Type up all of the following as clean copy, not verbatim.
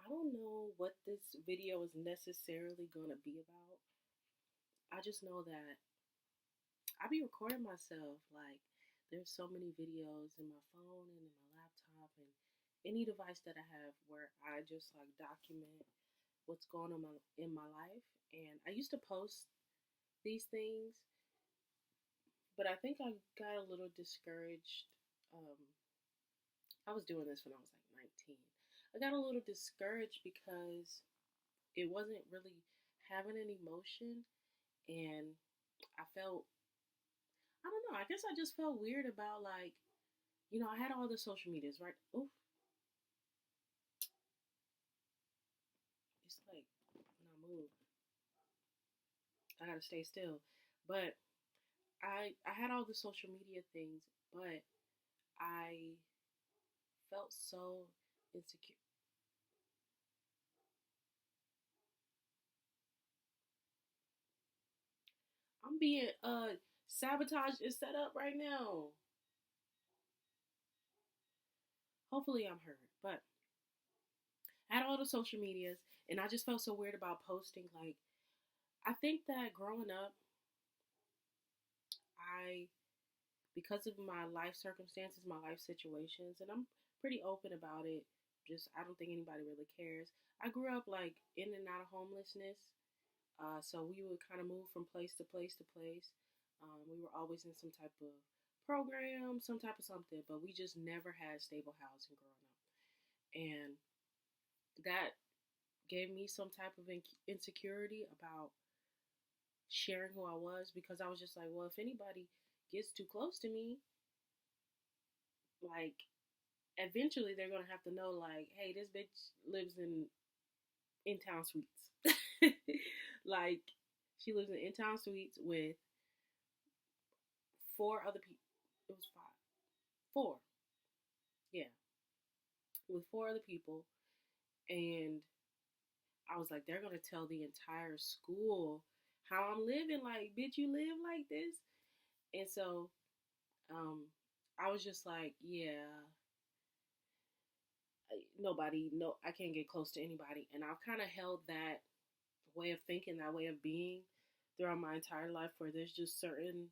I don't know what this video is necessarily going to be about. I just know that I be recording myself. Like, there's so many videos in my phone and in my laptop and any device that I have where I just like document what's going on in my life. And I used to post these things, but I think I got a little discouraged. Um, I was doing this when I was like 19. I got a little discouraged because it wasn't really having an emotion, and I felt, I don't know, I guess I just felt weird about like, I had all the social medias, right? Oof, it's like when I move, I gotta stay still. But I had all the social media things, but I felt so insecure. I'm being sabotaged and set up right now. Hopefully I'm heard. But I had all the social medias and I just felt so weird about posting. Like, I think that growing up, I, because of my life circumstances, my life situations, and I'm pretty open about it. Just, I don't think anybody really cares. I grew up like in and out of homelessness. So we would kind of move from place to place to place. We were always in some type of program, some type of something, but we just never had stable housing growing up. And that gave me some type of insecurity about sharing who I was because I was just like, well, if anybody gets too close to me, like eventually they're gonna have to know, like, hey, this bitch lives in town suites. Like, she lives in town suites with four other people. It was five, four, yeah, with four other people, and I was like, they're gonna tell the entire school how I'm living. Like, bitch, you live like this, and so um, I was just like, yeah, nobody, no, I can't get close to anybody, and I've kind of held that way of thinking, that way of being throughout my entire life, where there's just certain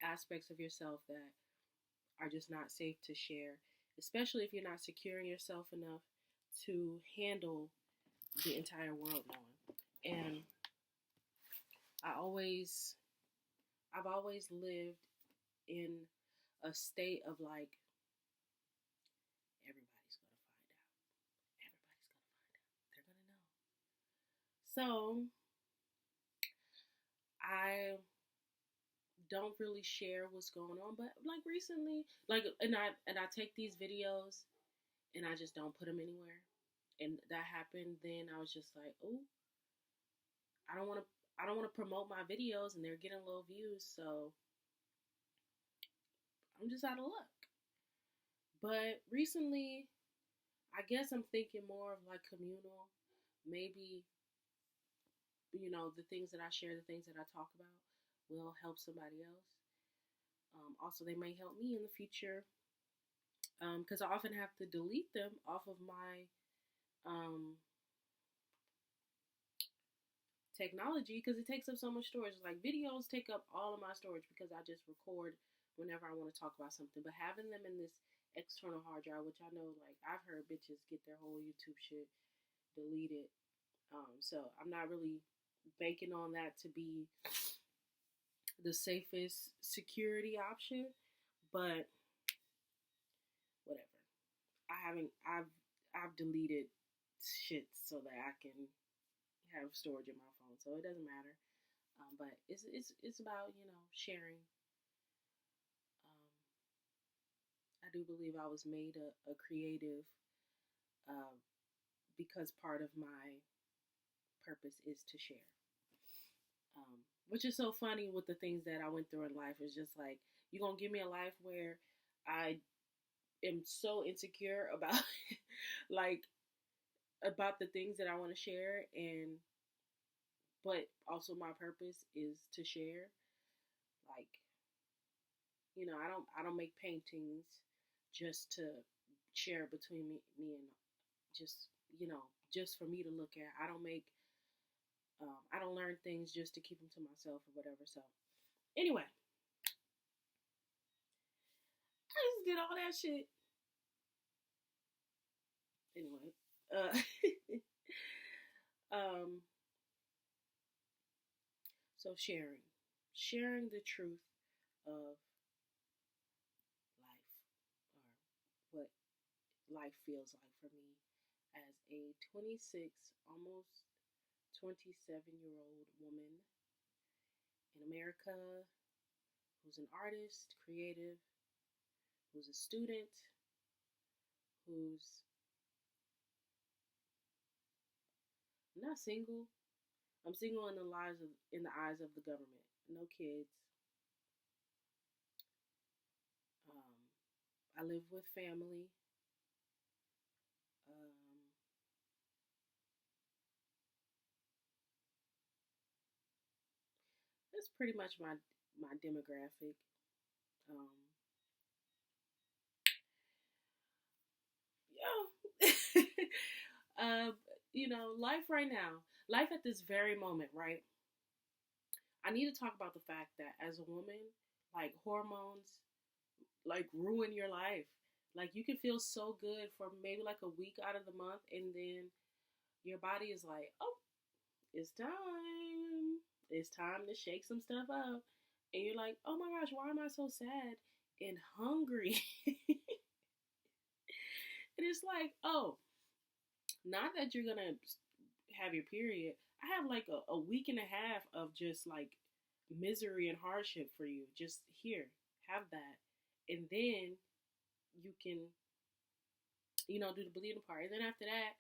aspects of yourself that are just not safe to share, especially if you're not securing yourself enough to handle the entire world knowing. And I always, I've always lived in a state of like, everybody's gonna find out. Everybody's gonna find out. They're gonna know. So I don't really share what's going on, but like recently, like, and I take these videos and I just don't put them anywhere. And that happened. Then I was just like, oh, I don't want to. I don't want to promote my videos, and they're getting low views, so I'm just out of luck. But recently, I guess I'm thinking more of like communal. Maybe, the things that I share, the things that I talk about will help somebody else. Also, they may help me in the future because I often have to delete them off of my um, technology because it takes up so much storage. Like, videos take up all of my storage because I just record whenever I want to talk about something. But having them in this external hard drive, which I know, like, I've heard bitches get their whole YouTube shit deleted. So I'm not really banking on that to be the safest security option, but whatever. I haven't. I've deleted shit so that I can have storage in my phone, so it doesn't matter. But it's about sharing. I do believe I was made a creative uh, because part of my purpose is to share. Which is so funny with the things that I went through in life. It's just like, you're going to give me a life where I am so insecure about like about the things that I want to share, and but also my purpose is to share. Like, I don't make paintings just to share between me and just, just for me to look at. I don't learn things just to keep them to myself or whatever. So anyway, I just did all that shit. Anyway, um, so sharing the truth of life, or what life feels like for me as a 26, almost 27-year-old woman in America who's an artist, creative, who's a student, who's not single. I'm single in the eyes of the government. No kids. I live with family. Um, that's pretty much my demographic. Um, yeah. uh, life right now, life at this very moment, right? I need to talk about the fact that as a woman, like hormones, like ruin your life. Like you can feel so good for maybe like a week out of the month, and then your body is like, oh, it's time. It's time to shake some stuff up. And you're like, oh my gosh, why am I so sad and hungry? And it's like, oh, not that you're gonna have your period. I have like a week and a half of just like misery and hardship for you. Just here, have that. And then you can, do the bleeding part. And then after that,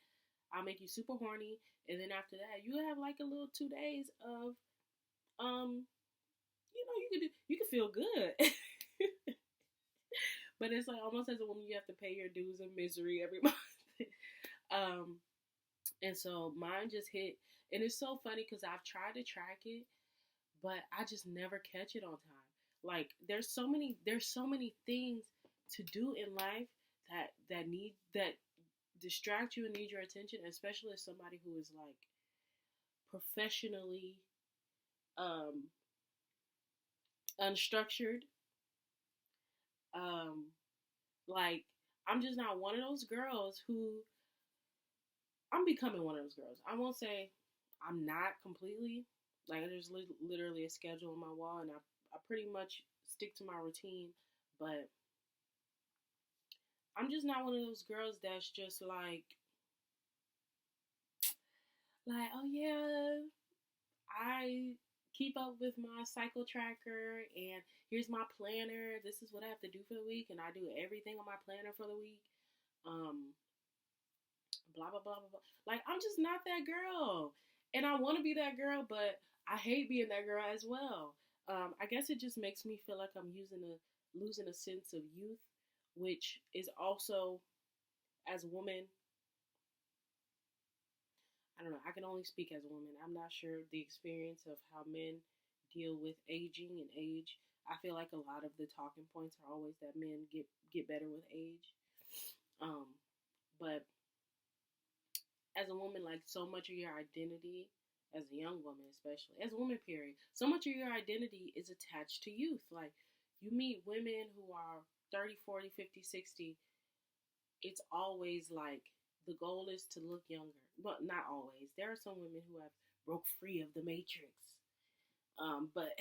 I'll make you super horny. And then after that, you have like a little 2 days of, you can feel good. But it's like almost as a woman, you have to pay your dues and misery every month. um, and so mine just hit, and it's so funny because I've tried to track it, but I just never catch it on time. Like there's so many things to do in life that distract you and need your attention, especially as somebody who is like professionally um unstructured. Um like I'm just not one of those girls who I'm becoming one of those girls. I won't say I'm not completely. Like there's literally a schedule on my wall, and I pretty much stick to my routine. But I'm just not one of those girls that's just like oh yeah, I keep up with my cycle tracker, and here's my planner. This is what I have to do for the week, and I do everything on my planner for the week. Um, blah blah blah blah blah. Like I'm just not that girl, and I want to be that girl, but I hate being that girl as well. I guess it just makes me feel like I'm losing a sense of youth, which is also as a woman. I don't know. I can only speak as a woman. I'm not sure the experience of how men deal with aging and age. I feel like a lot of the talking points are always that men get better with age. Um, but as a woman, like so much of your identity, as a young woman especially, as a woman period, so much of your identity is attached to youth. Like you meet women who are 30, 40, 50, 60. It's always like the goal is to look younger. But not always. There are some women who have broke free of the matrix. But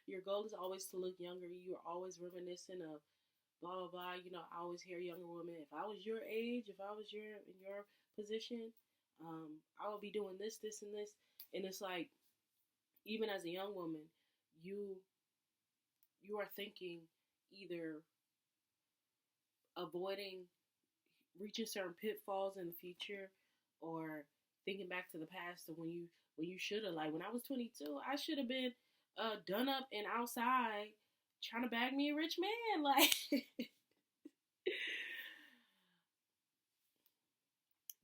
your goal is always to look younger. You're always reminiscent of blah blah blah. I always hear younger women. If I was your age, if I was in your position, I would be doing this, this, and this. And it's like, even as a young woman, you you are thinking either avoiding reaching certain pitfalls in the future, or thinking back to the past of when you should have, like when I was 22, I should have been done up and outside trying to bag me a rich man, like.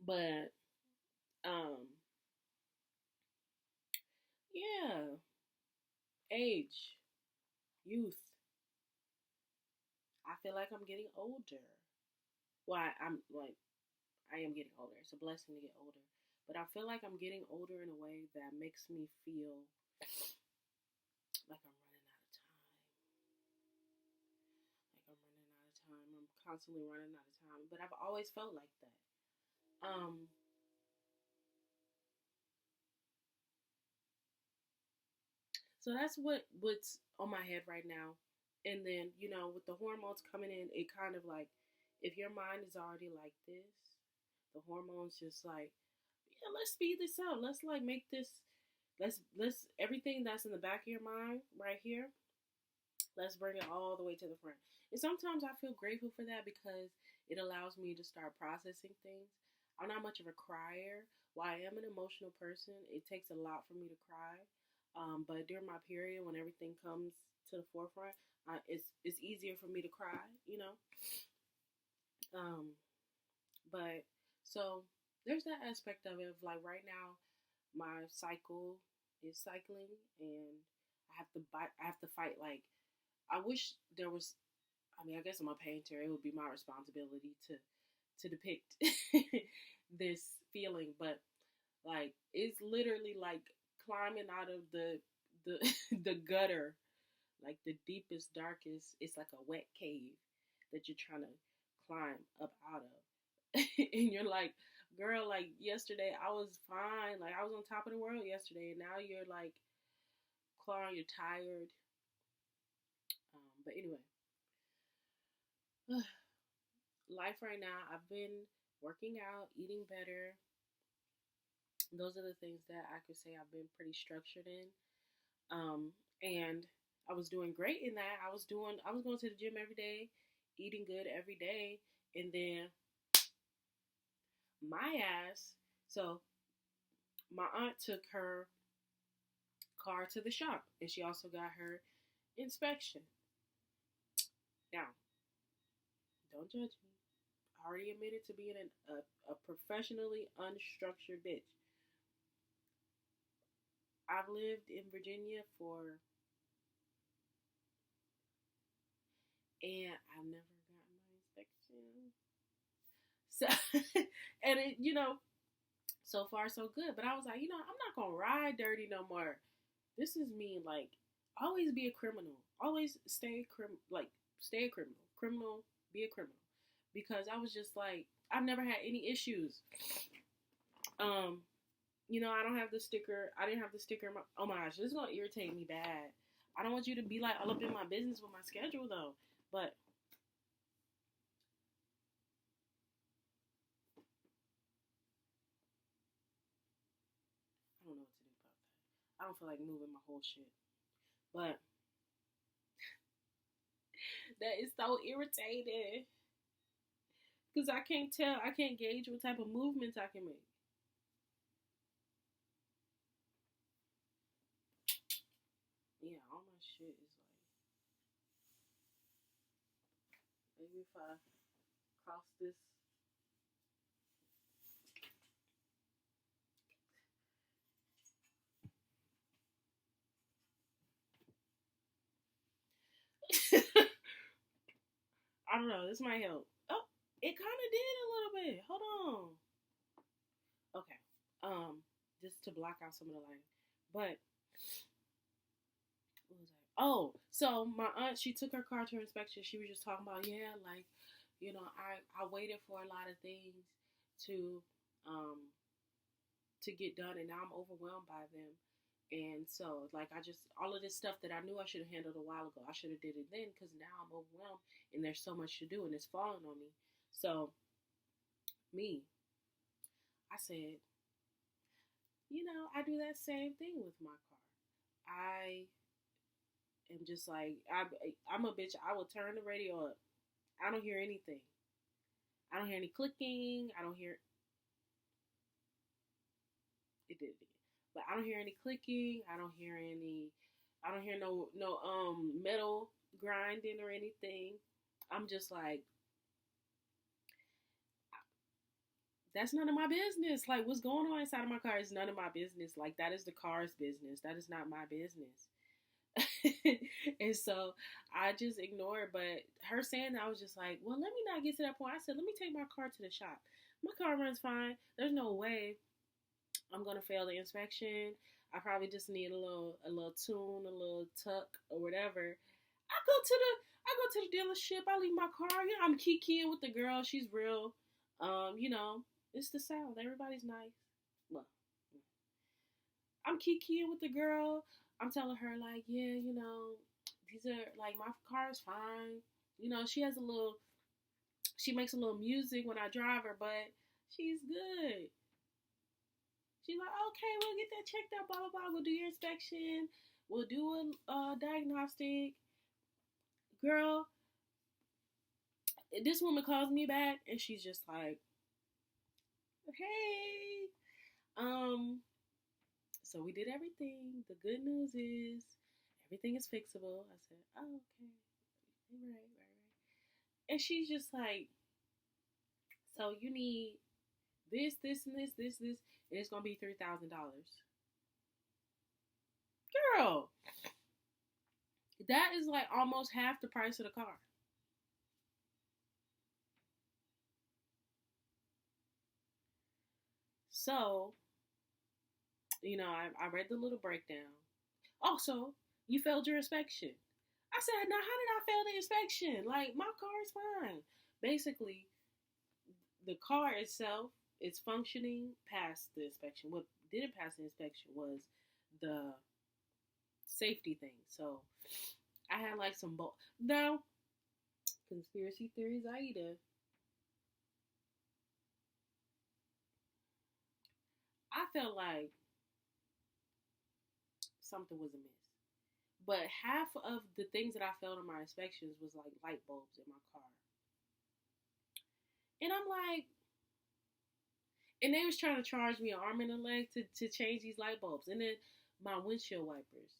But um yeah, age, youth. I feel like I'm getting older. Well, I'm like I am getting older. It's a blessing to get older. But I feel like I'm getting older in a way that makes me feel like I'm running out of time. Like I'm running out of time. I'm constantly running out of time. But I've always felt like that. Um, so that's what's on my head right now. And then, with the hormones coming in, it kind of like, if your mind is already like this, the hormones just like, yeah, let's speed this up. Let's like make this, let's everything that's in the back of your mind right here, let's bring it all the way to the front. And sometimes I feel grateful for that because it allows me to start processing things. I'm not much of a crier. While I am an emotional person, it takes a lot for me to cry. But during my period, when everything comes to the forefront, it's easier for me to cry, Um, but so there's that aspect of it. Of like right now, my cycle is cycling, and I have to fight. Like I wish there was. I mean, I guess I'm a painter. It would be my responsibility to depict this feeling, but like it's literally like climbing out of the the gutter, like the deepest, darkest. It's like a wet cave that you're trying to climb up out of, and you're like, girl, like yesterday I was fine, like I was on top of the world yesterday, and now you're like clawing, you're tired. But anyway, life right now, I've been working out, eating better. Those are the things that I could say I've been pretty structured in. And I was doing great in that. I was going to the gym every day, eating good every day, and then my ass. So my aunt took her car to the shop, and she also got her inspection. Now, don't judge me. I already admitted to being a professionally unstructured bitch. I've lived in Virginia and I've never gotten my inspection. So, and so far so good. But I was like, I'm not gonna ride dirty no more. This is me. Like, always be a criminal. Always stay a criminal. Criminal, be a criminal. Because I was just like, I've never had any issues. Um, I don't have the sticker. I didn't have the sticker. Oh my gosh, this is gonna irritate me bad. I don't want you to be like all up in my business with my schedule though. But I don't know what to do about that. I don't feel like moving my whole shit. But that is so irritating. Because I can't gauge what type of movements I can make. Yeah, all my shit is like, maybe if I cross this. I don't know, this might help. Oh, it kind of did a little bit. Hold on. Okay. Just to block out some of the lighting. But what was I? Oh, so my aunt, she took her car to inspection. She was just talking about, yeah, like, I waited for a lot of things to um to get done, and now I'm overwhelmed by them. And so, like, I just all of this stuff that I knew I should have handled a while ago, I should have did it then because now I'm overwhelmed and there's so much to do and it's falling on me. So, me, I said, I do that same thing with my car. I am just like I'm a bitch. I will turn the radio up. I don't hear anything. I don't hear any clicking. I don't hear it did it again. But I don't hear any clicking. I don't hear no metal grinding or anything. I'm just like that's none of my business. Like what's going on inside of my car is none of my business. Like that is the car's business. That is not my business. And so I just ignored. But her saying that, I was just like, well, let me not get to that point. I said, let me take my car to the shop. My car runs fine. There's no way I'm gonna fail the inspection. I probably just need a little tune, a little tuck or whatever. I go to the dealership. I leave my car. I'm kikiing with the girl. She's real. It's the South. Everybody's nice. Well, I'm kikiing with the girl. I'm telling her like, yeah, these are like my car is fine. She has a little. She makes a little music when I drive her, but she's good. She's like, okay, we'll get that checked out. Blah blah blah. We'll do your inspection. We'll do a diagnostic. Girl, this woman calls me back, and she's just like, hey, so we did everything. The good news is everything is fixable. I said, oh, okay. Right. And she's just like, so you need this, and this, and it's gonna be $3,000. Girl, that is like almost half the price of the car. So, I read the little breakdown. Also, you failed your inspection. I said, now how did I fail the inspection? Like, my car is fine. Basically, the car itself is functioning past the inspection. What didn't pass the inspection was the safety thing. So, I had like some Now, conspiracy theories, Aida. I felt like something was amiss. But half of the things that I failed in my inspections was like light bulbs in my car. And I'm like, and they was trying to charge me an arm and a leg to change these light bulbs. And then my windshield wipers.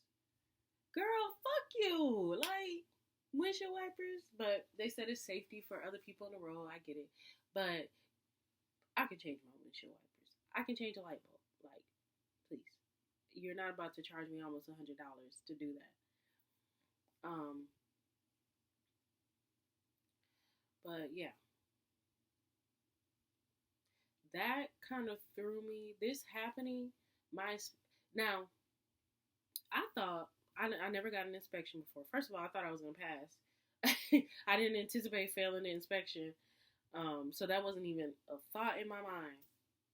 Girl, fuck you. Like, windshield wipers. But they said it's safety for other people in the road. I get it. But I can change my windshield wipers. I can change a light bulb. Like, please. You're not about to charge me almost $100 to do that. Um, but yeah, that kind of threw me. This happening, my now, I thought I never got an inspection before. First of all, I thought I was gonna pass. I didn't anticipate failing the inspection, so that wasn't even a thought in my mind.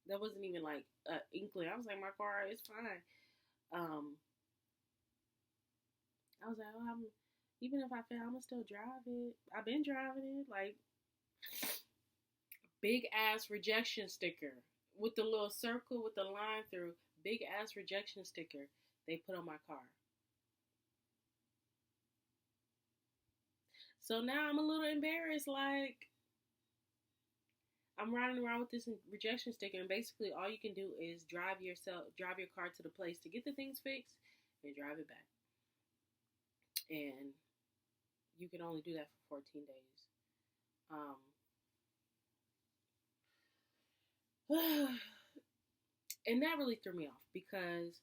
That wasn't even like an inkling. I was like, my car is fine. Um, I was like, oh, even if I fail, I'm gonna still drive it. I've been driving it, like big ass rejection sticker with the little circle with the line through. Big ass rejection sticker they put on my car. So now I'm a little embarrassed. Like, I'm riding around with this rejection sticker, and basically all you can do is drive your car to the place to get the things fixed, and drive it back. And you can only do that for 14 days. And that really threw me off because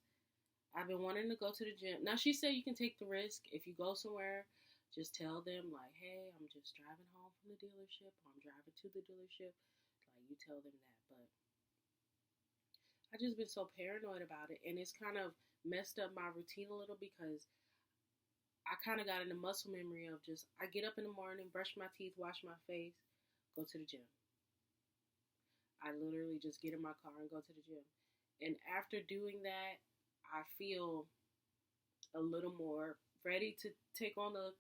I've been wanting to go to the gym. Now, she said you can take the risk if you go somewhere. Just tell them, like, hey, I'm just driving home from the dealership, or I'm driving to the dealership. Like, you tell them that. But I just been so paranoid about it. And it's kind of messed up my routine a little because I kind of got in the muscle memory of just, I get up in the morning, brush my teeth, wash my face, go to the gym. I literally just get in my car and go to the gym. And after doing that, I feel a little more ready to take on the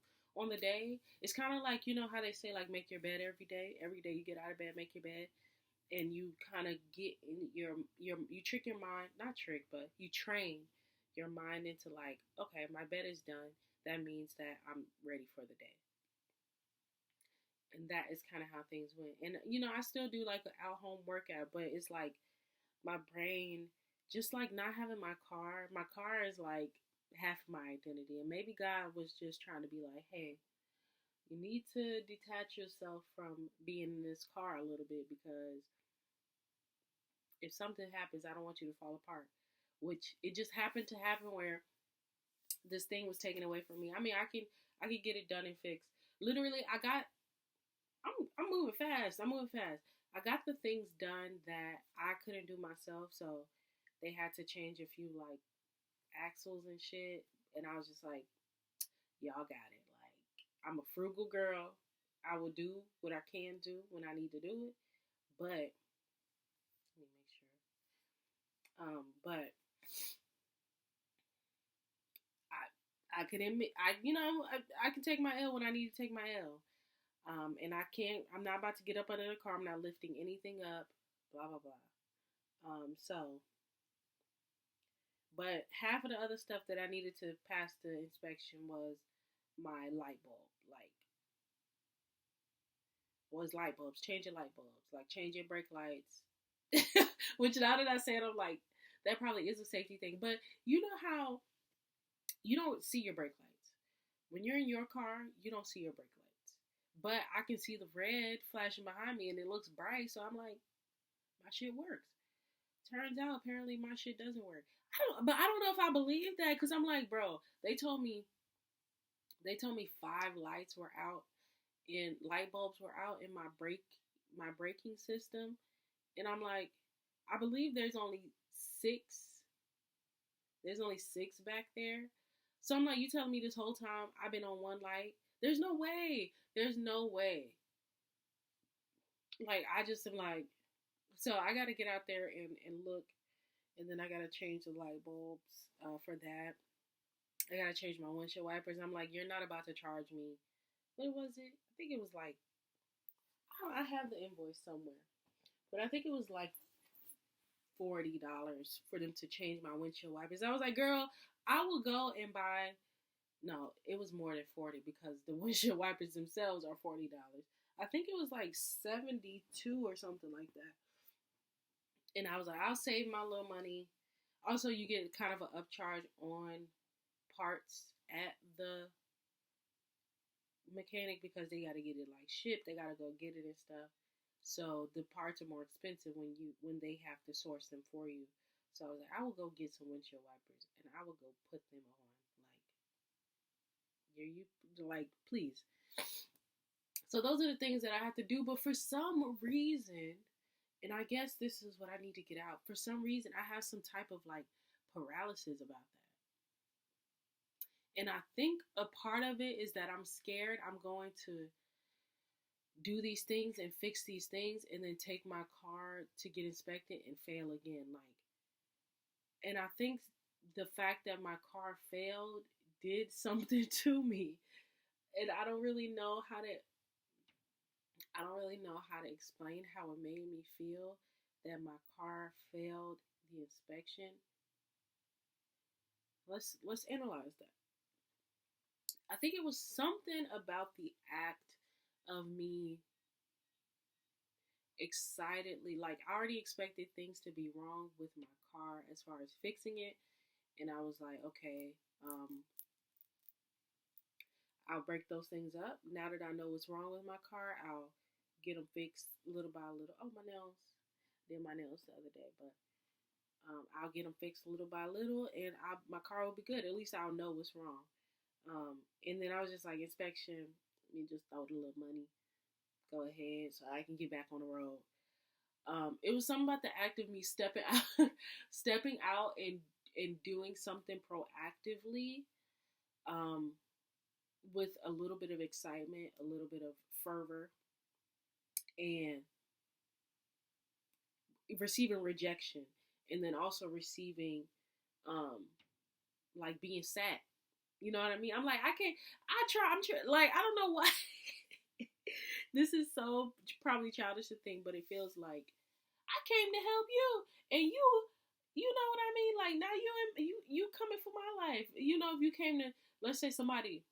day. It's kind of like, how they say, like, make your bed every day. Every day you get out of bed, make your bed, and you kind of get in you trick your mind, not trick, but you train your mind into like, okay, my bed is done. That means that I'm ready for the day. And that is kind of how things went. And I still do like an out home workout, but it's like my brain, just like not having my car. My car is like half my identity, and maybe God was just trying to be like, hey, you need to detach yourself from being in this car a little bit, because if something happens, I don't want you to fall apart. Which it just happened to happen where this thing was taken away from me. I mean, I can get it done and fixed. Literally, I'm moving fast. I'm moving fast. I got the things done that I couldn't do myself, so they had to change a few like axles and shit, and I was just like, y'all got it. Like, I'm a frugal girl. I will do what I can do when I need to do it, but let me make sure. But I can admit I can take my L when I need to take my L. And I can't. I'm not about to get up under the car. I'm not lifting anything up. Blah blah blah. So, but half of the other stuff that I needed to pass the inspection was my light bulb. Like, was light bulbs, changing light bulbs, like changing brake lights. Which now that I say it, I'm like, that probably is a safety thing. But you know how you don't see your brake lights when you're in your car. You don't see your brake lights, but I can see the red flashing behind me, and it looks bright. So I'm like, my shit works. Turns out, apparently, my shit doesn't work. But I don't know if I believe that because I'm like, bro, they told me 5 lights were out and light bulbs were out in my braking system, and I'm like, I believe six. There's only 6 back there. So I'm like, you telling me this whole time I've been on one light? There's no way. There's no way. Like I just am like, so I got to get out there and look, and then I got to change the light bulbs for that. I got to change my windshield wipers. I'm like, you're not about to charge me. What was it? I think it was like, I have the invoice somewhere, but I think it was like $40 for them to change my windshield wipers. I was like, girl, I will go and buy. No, it was more than 40 because the windshield wipers themselves are $40. I think it was like 72 or something like that. And I was like, I'll save my little money. Also, you get kind of an upcharge on parts at the mechanic because they got to get it like shipped. They got to go get it and stuff. So the parts are more expensive when they have to source them for you. So I was like, I will go get some windshield wipers and I will go put them on. Like, you like, please. So those are the things that I have to do. But for some reason, and I guess this is what I need to get out. For some reason, I have some type of like paralysis about that. And I think a part of it is that I'm scared I'm going to do these things and fix these things and then take my car to get inspected and fail again. Like, and I think the fact that my car failed did something to me. And I don't really know how to explain how it made me feel that my car failed the inspection. Let's analyze that. I think it was something about the act of me excitedly, like I already expected things to be wrong with my car as far as fixing it, and I was like, okay, I'll break those things up. Now that I know what's wrong with my car, I'll get them fixed little by little. Oh, my nails. Did my nails the other day, but I'll get them fixed little by little, and my car will be good. At least I'll know what's wrong. And then I was just like, inspection, you just throw the little money, go ahead, so I can get back on the road. It was something about the act of me stepping out and doing something proactively, um, with a little bit of excitement, a little bit of fervor, and receiving rejection, and then also receiving, um, like being sad. You know what I mean? I'm like, I'm like, I don't know why. This is so probably childish to think, but it feels like I came to help you, and you know what I mean? Like now you coming for my life. You know, if you came to, let's say somebody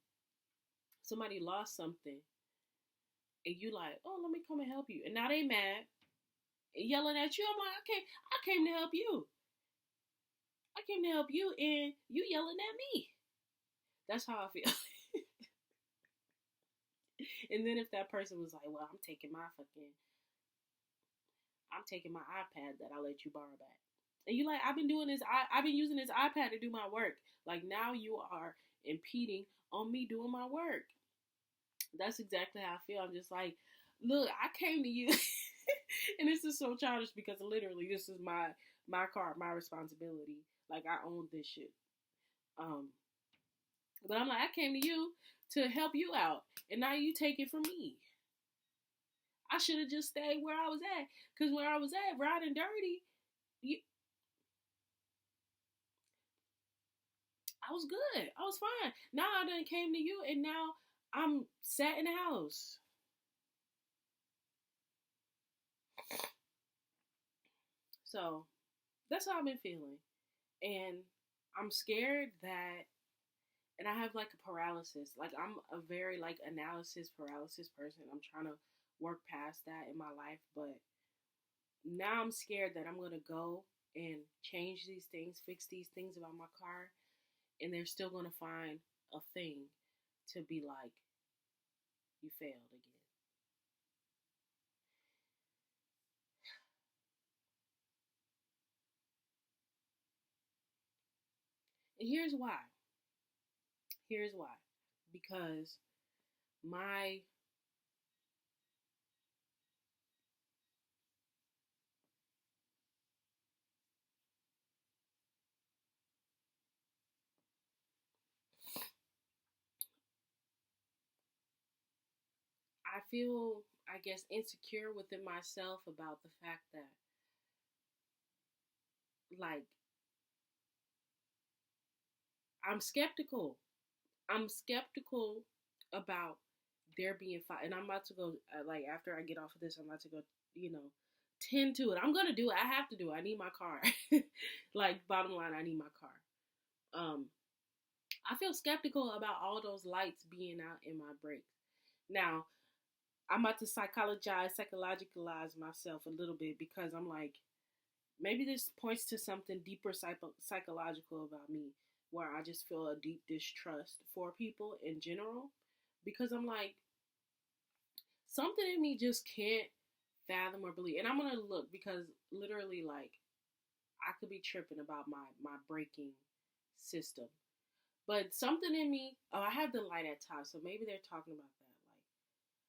lost something, and you like, oh, let me come and help you, and now they mad and yelling at you. I'm like, okay, I came to help you. I came to help you, and you yelling at me. That's how I feel. And then if that person was like, well, I'm taking my iPad that I let you borrow back. And you like, I've been doing this. I've been using this iPad to do my work. Like now you are impeding on me doing my work. That's exactly how I feel. I'm just like, look, I came to you. And this is so childish because literally this is my car, my responsibility. Like I own this shit. Um, but I'm like, I came to you to help you out, and now you take it from me. I should have just stayed where I was at, cause where I was at, riding dirty, you, I was good. I was fine. Now I done came to you, and now I'm sat in the house. So that's how I've been feeling, and I'm scared that, and I have like a paralysis. Like I'm a very like analysis paralysis person. I'm trying to work past that in my life, but now I'm scared that I'm gonna go and change these things, fix these things about my car, and they're still gonna find a thing to be like, you failed again. And here's why. Here's why. Because my I feel, I guess, insecure within myself about the fact that like I'm skeptical. I'm skeptical about there being five, and I'm about to go. Like after I get off of this, I'm about to go. You know, tend to it. I'm gonna do it. I have to do it. I need my car. Like bottom line, I need my car. Um, I feel skeptical about all those lights being out in my brakes. Now, I'm about to psychologicalize myself a little bit because I'm like, maybe this points to something deeper psychological about me, where I just feel a deep distrust for people in general. Because I'm like, something in me just can't fathom or believe. And I'm gonna look because literally, like, I could be tripping about my braking system, but something in me. Oh, I have the light at top, so maybe they're talking about that. Like,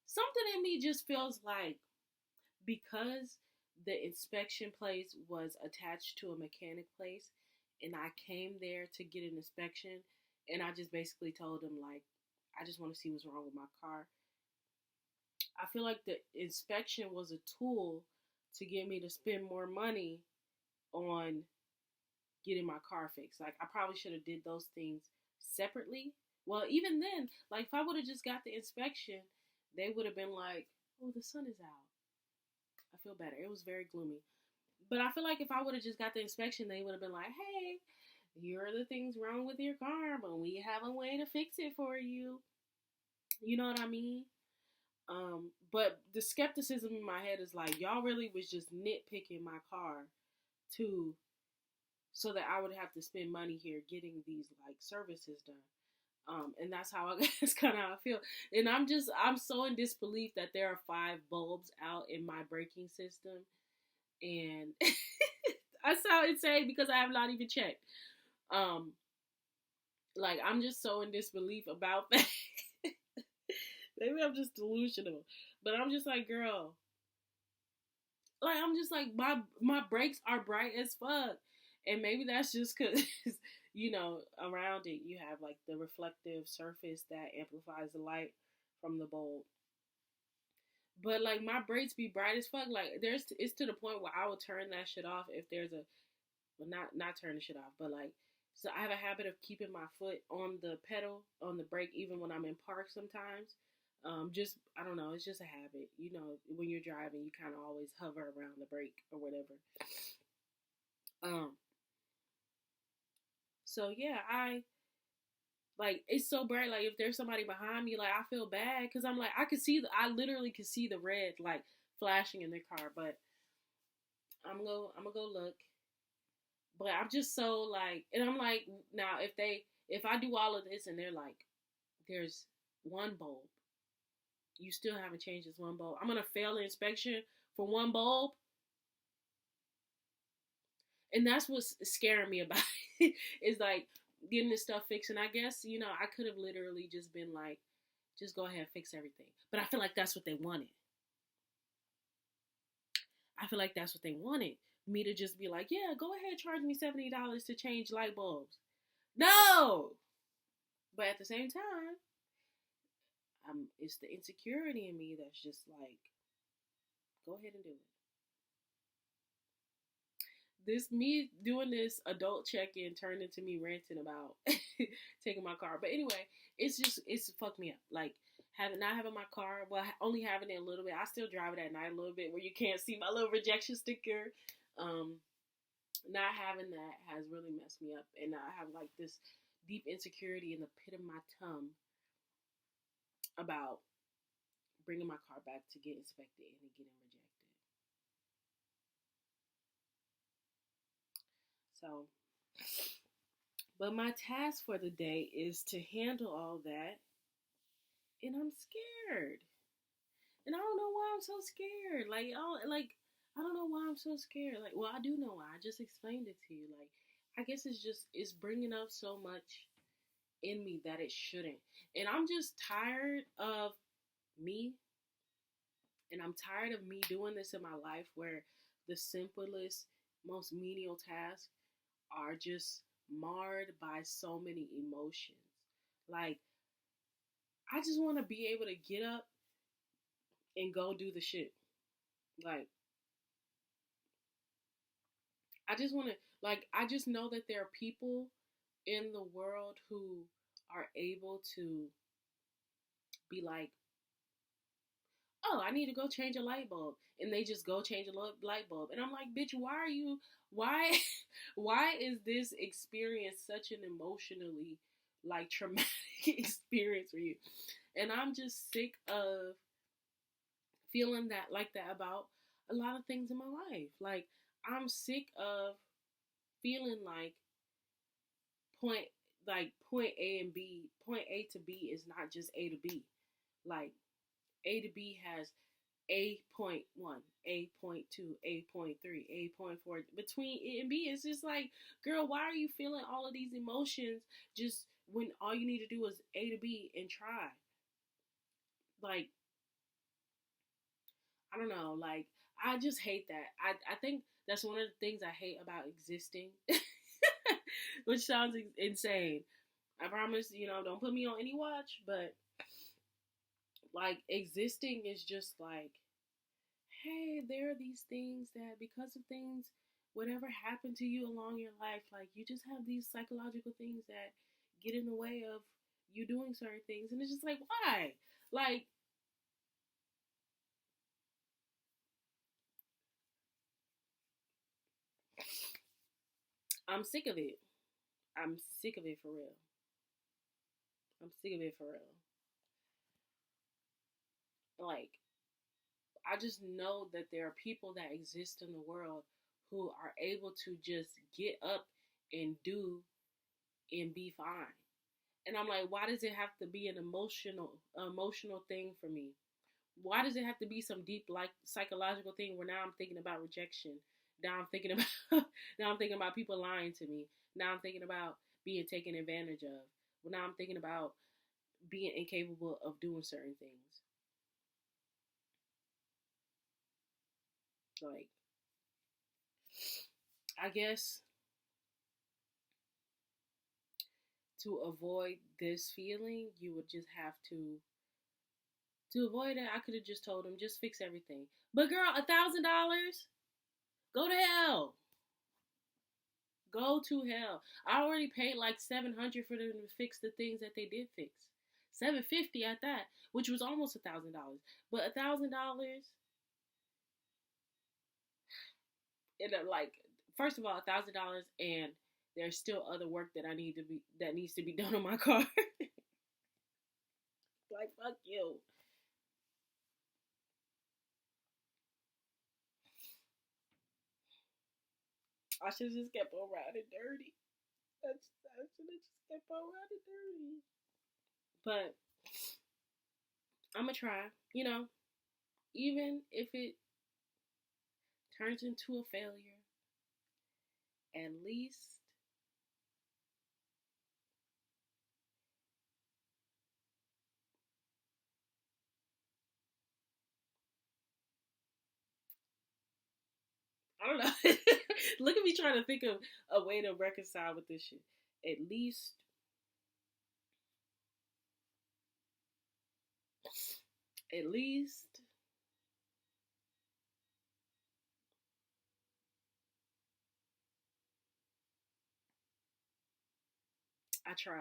something in me just feels like because the inspection place was attached to a mechanic place, and I came there to get an inspection, and I just basically told them like, I just want to see what's wrong with my car. I feel like the inspection was a tool to get me to spend more money on getting my car fixed. Like I probably should have did those things separately. Well, even then, like if I would have just got the inspection, they would have been like, "Oh, the sun is out." I feel better. It was very gloomy. But I feel like if I would have just got the inspection, they would have been like, "Hey, here are the things wrong with your car, but we have a way to fix it for you." You know what I mean? But the skepticism in my head is like, y'all really was just nitpicking my car to so that I would have to spend money here getting these like services done. And that's how I that's kind of how I feel. And I'm so in disbelief that there are five bulbs out in my braking system, and I sound insane because I have not even checked. Um, like I'm just so in disbelief about that. Maybe I'm just delusional, but I'm just like, girl, like I'm just like my brakes are bright as fuck, and maybe that's just because around it you have like the reflective surface that amplifies the light from the bulb. But like my brakes be bright as fuck. Like it's to the point where I will turn that shit off if there's a well not turn the shit off, but like so I have a habit of keeping my foot on the pedal on the brake even when I'm in park sometimes. Just I don't know, it's just a habit. You know, when you're driving, you kind of always hover around the brake or whatever. Um, so yeah, I like it's so bright. Like if there's somebody behind me, like I feel bad because I'm like I literally could see the red like flashing in their car, but I'm gonna go look. But I'm just so like, and I'm like, now if I do all of this and they're like, there's one bulb, you still haven't changed this one bulb. I'm gonna fail the inspection for one bulb, and that's what's scaring me about it. Is like getting this stuff fixed. And I guess I could have literally just been like, just go ahead and fix everything. But I feel like that's what they wanted. I feel like that's what they wanted. Me to just be like, yeah, go ahead, charge me $70 to change light bulbs. No! But at the same time, it's the insecurity in me that's just like, go ahead and do it. This me doing this adult check-in turned into me ranting about taking my car. But anyway, it's fucked me up. Like not having my car, well, only having it a little bit. I still drive it at night a little bit where you can't see my little rejection sticker. Not having that has really messed me up, and I have like this deep insecurity in the pit of my tongue about bringing my car back to get inspected and it getting rejected. So, but my task for the day is to handle all that, and I'm scared. And I don't know why I'm so scared. I don't know why I'm so scared. Like, well, I do know why. I just explained it to you. Like, I guess it's bringing up so much in me that it shouldn't. And I'm just tired of me, and I'm tired of me doing this in my life where the simplest, most menial tasks are just marred by so many emotions. Like, I just want to be able to get up and go do the shit. Like, I just want to, I just know that there are people in the world who are able to be like, oh, I need to go change a light bulb. And they just go change a light bulb. And I'm like, bitch, why, why is this experience such an emotionally, like, traumatic experience for you? And I'm just sick of feeling that like that about a lot of things in my life. Like, I'm sick of feeling like point point A and B, point A to B is not just A to B. Like, A to B has A.1, A.2, A.3, A.4. Between A and B, it's just like, girl, why are you feeling all of these emotions just when all you need to do is A to B and try? Like, I don't know. Like, I just hate that. I think that's one of the things I hate about existing, which sounds insane. I promise, don't put me on any watch, but like, existing is just like, hey, there are these things that because of things, whatever happened to you along your life, like, you just have these psychological things that get in the way of you doing certain things. And it's just like, why? Like, I'm sick of it. I'm sick of it for real. I'm sick of it for real. Like, I just know that there are people that exist in the world who are able to just get up and do and be fine. And I'm like, why does it have to be an emotional thing for me? Why does it have to be some deep, like, psychological thing where now I'm thinking about rejection? Now I'm thinking about now I'm thinking about people lying to me. Now I'm thinking about being taken advantage of. Well, now I'm thinking about being incapable of doing certain things. Like, I guess to avoid this feeling, you would just have to avoid it. I could have just told him, just fix everything. But girl, $1,000, go to hell. Go to hell. I already paid like $700 for them to fix the things that they did fix. $750 at that, which was almost $1,000. But $1,000, and like, first of all, $1,000, and there's still other work that needs to be done on my car. Like, fuck you. I should have just kept on riding dirty. I should have just kept on riding dirty. But I'm gonna try. Even if it turns into a failure, at least I don't know. Look at me trying to think of a way to reconcile with this shit. At least, at least, I tried.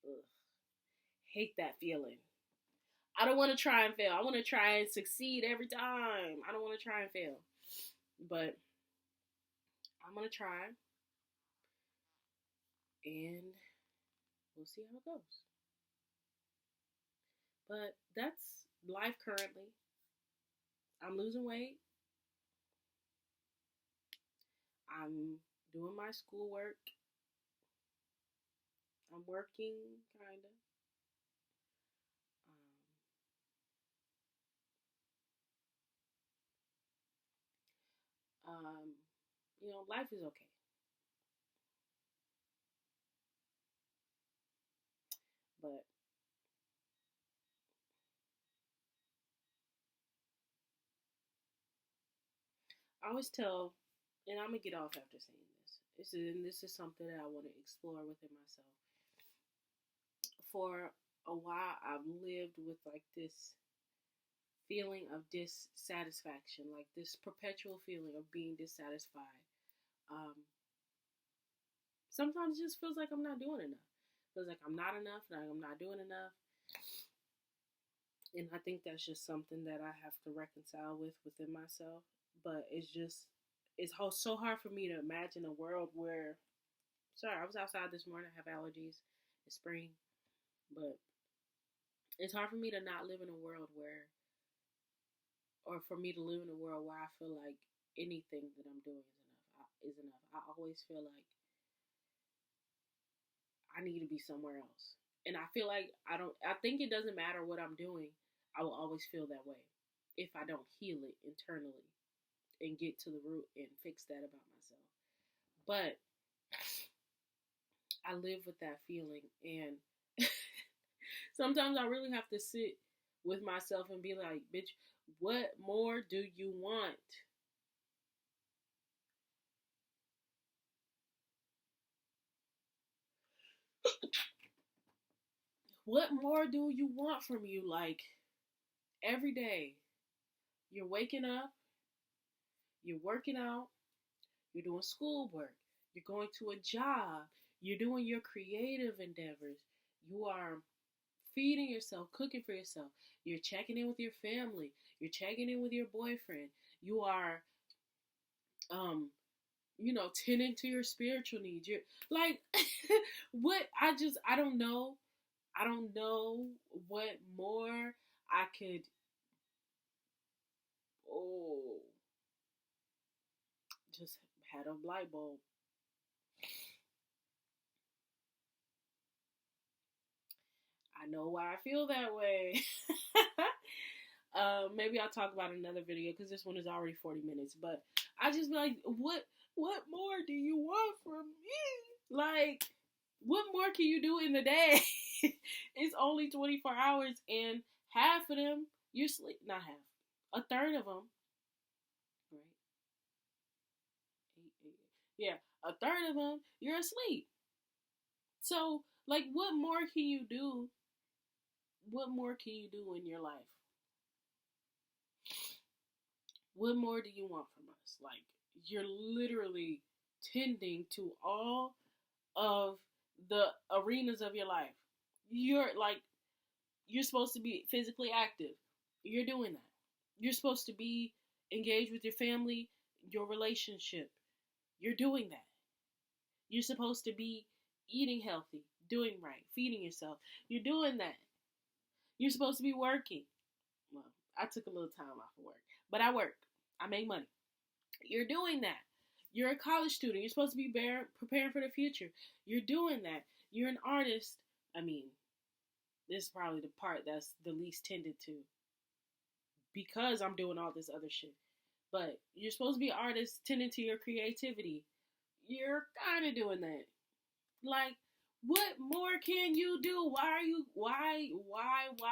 Ugh, hate that feeling. I don't want to try and fail. I want to try and succeed every time. I don't want to try and fail. But I'm going to try and we'll see how it goes. But that's life currently. I'm losing weight. I'm doing my schoolwork. I'm working, kind of. Life is okay. But I always tell, and I'm gonna get off after saying this. This is something that I want to explore within myself. For a while, I've lived with like this feeling of dissatisfaction, like this perpetual feeling of being dissatisfied. Um, Sometimes it just feels like I'm not doing enough. Feels like I'm not enough, like I'm not doing enough. And I think that's just something that I have to reconcile with within myself. But it's so hard for me to imagine a world where, sorry, I was outside this morning, I have allergies, it's spring, but it's hard for me to not live in a world where, or for me to live in a world where I feel like anything that I'm doing is enough. I always feel like I need to be somewhere else. And I feel like I think it doesn't matter what I'm doing, I will always feel that way if I don't heal it internally and get to the root and fix that about myself. But I live with that feeling, and sometimes I really have to sit with myself and be like, bitch, what more do you want? What more do you want from you? Like, every day, you're waking up, you're working out, you're doing schoolwork, you're going to a job, you're doing your creative endeavors, you are feeding yourself, cooking for yourself, you're checking in with your family, you're checking in with your boyfriend, you are, tending to your spiritual needs. You're like, what? I don't know. I don't know what more I could. Oh, just had a light bulb. I know why I feel that way. Maybe I'll talk about another video because this one is already 40 minutes. But I just be like, what more do you want from me? Like, what more can you do in the day? It's only 24 hours, and half of them you're sleep. Not half, a third of them, right? Yeah, a third of them you're asleep. So, like, what more can you do? What more can you do in your life? What more do you want from us? Like, you're literally tending to all of the arenas of your life. You're supposed to be physically active. You're doing that. You're supposed to be engaged with your family, your relationship. You're doing that. You're supposed to be eating healthy, doing right, feeding yourself. You're doing that. You're supposed to be working. Well, I took a little time off of work, but I work. I make money. You're doing that. You're a college student. You're supposed to be preparing for the future. You're doing that. You're an artist. I mean, this is probably the part that's the least tended to because I'm doing all this other shit. But you're supposed to be an artist tending to your creativity. You're kind of doing that. Like, what more can you do? Why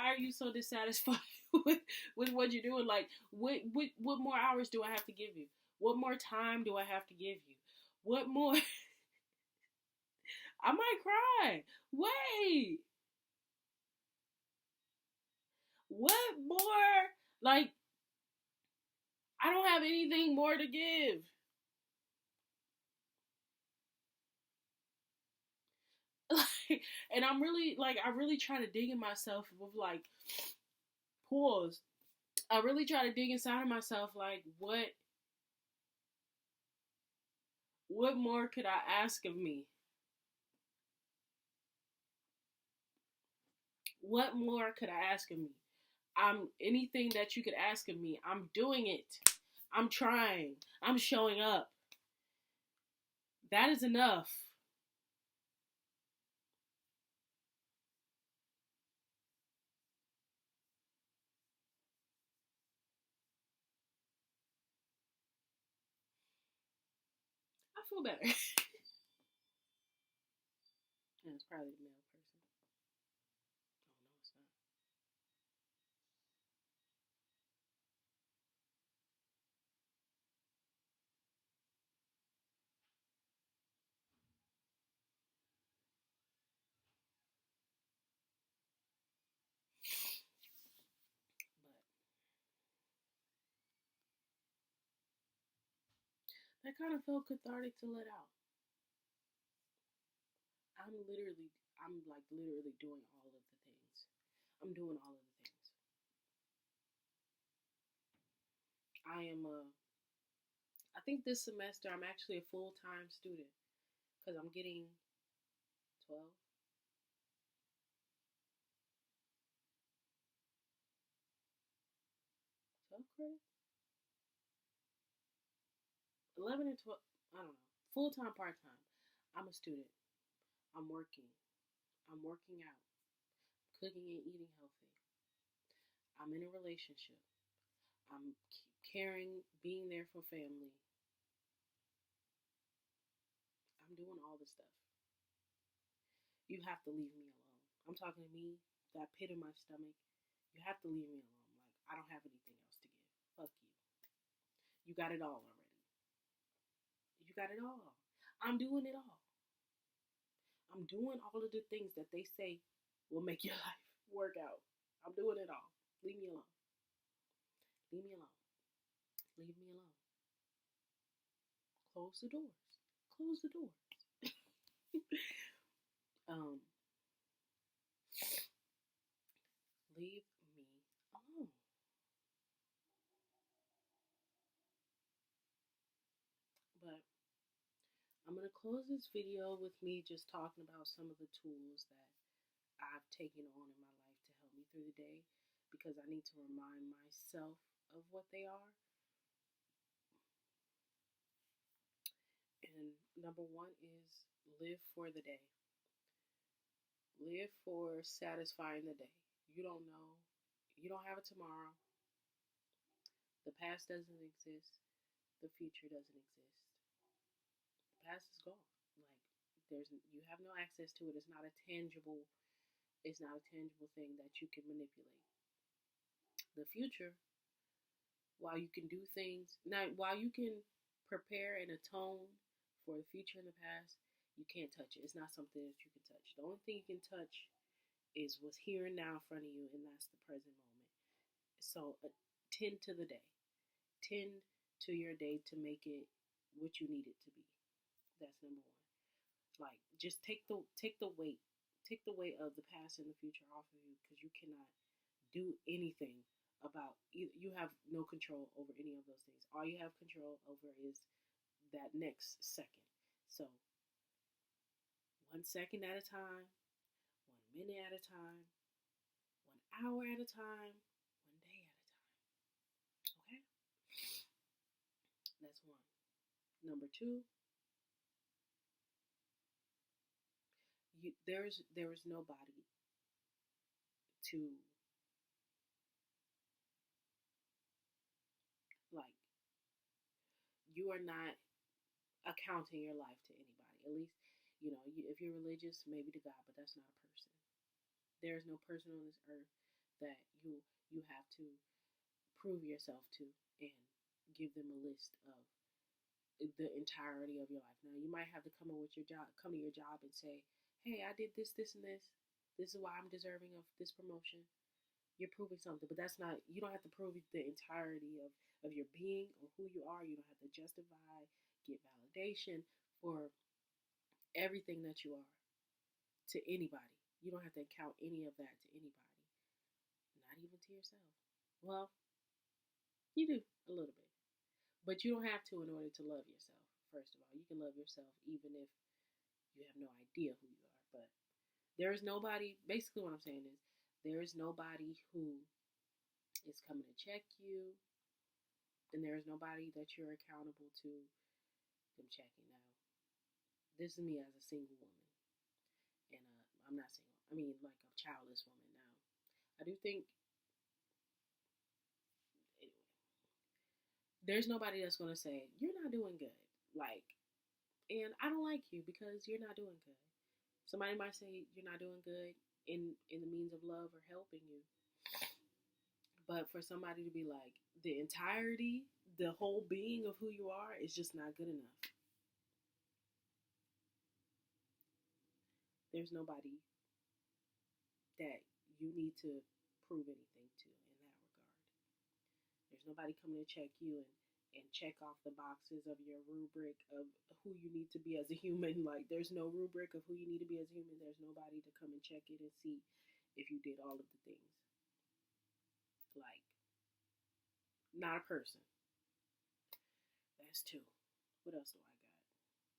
are you so dissatisfied with, with what you're doing. Like, what more hours do I have to give you? What more time do I have to give you? What more? I might cry. Wait, what more? Like, I don't have anything more to give. Like, and I'm really like, I really try to dig in myself with like pause. I really try to dig inside of myself, like, what more could I ask of me? What more could I ask of me? I'm anything that you could ask of me. I'm doing it. I'm trying. I'm showing up. That is enough. I feel better. And it's probably the male person. Oh no, it's not. But that kind of felt cathartic to let out. I'm literally, I'm like literally doing all of the things. I'm doing all of the things. I am a, I think this semester I'm actually a full time student because I'm getting 12, 12 credits? 11 and 12, I don't know. Full time, part time. I'm a student. I'm working. I'm working out, cooking and eating healthy. I'm in a relationship. I'm caring, being there for family. I'm doing all the stuff. You have to leave me alone. I'm talking to me, that pit in my stomach. You have to leave me alone. Like, I don't have anything else to give. Fuck you. You got it all already. You got it all. I'm doing it all. I'm doing all of the things that they say will make your life work out. I'm doing it all. Leave me alone. Leave me alone. Leave me alone. Close the doors. Close the doors. um, leave me alone. But I'm gonna close this video with me just talking about some of the tools that I've taken on in my life to help me through the day because I need to remind myself of what they are. And number one is live for the day. Live for satisfying the day. You don't know. You don't have a tomorrow. The past doesn't exist. The future doesn't exist. The past is gone. Like there's you have no access to it. It's not a tangible thing that you can manipulate. The future, while you can do things now, while you can prepare and atone for the future and the past, you can't touch it. It's not something that you can touch. The only thing you can touch is what's here and now in front of you, and that's the present moment. So tend to the day. Tend to your day to make it what you need it to be. That's number one. Like just take the weight of the past and the future off of you because you cannot do anything about you have no control over any of those things. All you have control over is that next second. So 1 second at a time, 1 minute at a time, 1 hour at a time, 1 day at a time. Okay? That's one. Number two, there is nobody to like you are not accounting your life to anybody. At least, if you're religious, maybe to God, but that's not a person. There is no person on this earth that you have to prove yourself to and give them a list of the entirety of your life. Now you might have to come to your job and say, "Hey, I did this, this, and this. This is why I'm deserving of this promotion." You're proving something, but that's not. You don't have to prove the entirety of your being or who you are. You don't have to justify, get validation for everything that you are to anybody. You don't have to account any of that to anybody, not even to yourself. Well, you do a little bit, but you don't have to in order to love yourself. First of all, you can love yourself even if you have no idea who you are. But there is nobody. Basically, what I'm saying is there is nobody who is coming to check you, and there is nobody that you're accountable to them checking. Now, this is me as a single woman, and I'm not single. I mean, like a childless woman. Now, I do think anyway, there's nobody that's gonna say you're not doing good. Like, and I don't like you because you're not doing good. Somebody might say you're not doing good in the means of love or helping you, but for somebody to be like the entirety, the whole being of who you are is just not good enough. There's nobody that you need to prove anything to in that regard. There's nobody coming to check you and check off the boxes of your rubric of who you need to be as a human. Like, there's no rubric of who you need to be as a human. There's nobody to come and check it and see if you did all of the things. Like, not a person. That's two. What else do I got?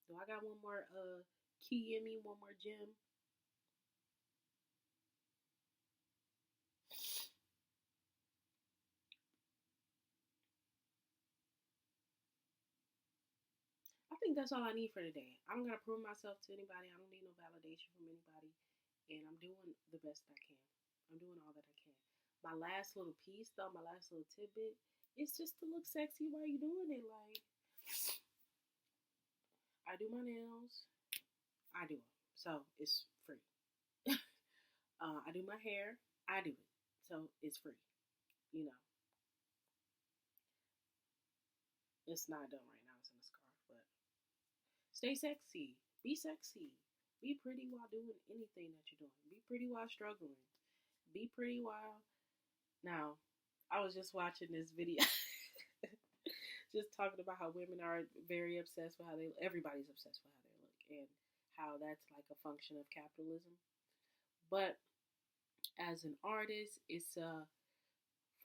Do I got one more key in me, one more gem? I think that's all I need for today. I'm gonna prove myself to anybody. I don't need no validation from anybody, and I'm doing the best I can. I'm doing all that I can. My last little piece, though, my last little tidbit, is just to look sexy while you're doing it. Like, I do my nails, I do them, so it's free. I do my hair, I do it, so it's free. You know, it's not done right now. It's in a scarf, but stay sexy, be sexy, be pretty while doing anything that you're doing. Be pretty while struggling. Be pretty while. Now, I was just watching this video, just talking about how women are very obsessed with how they. Everybody's obsessed with how they look, and how that's like a function of capitalism. But as an artist, it's a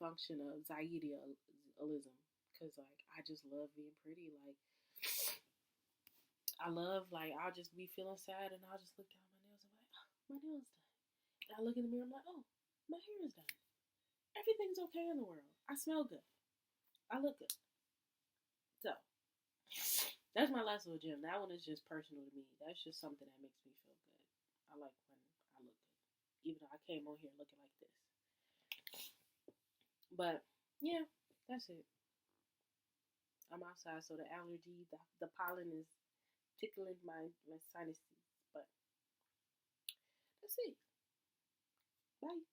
function of Zaidism, because like I just love being pretty. Like I love, like, I'll just be feeling sad and I'll just look down my nails and be like, oh, my nails done. And I look in the mirror, I'm like, oh, my hair is done. Everything's okay in the world. I smell good. I look good. So that's my last little gem. That one is just personal to me. That's just something that makes me feel good. I like when I look good, even though I came on here looking like this. But yeah, that's it. I'm outside, so the allergy, the pollen is tickling my sinuses. But that's it. Bye.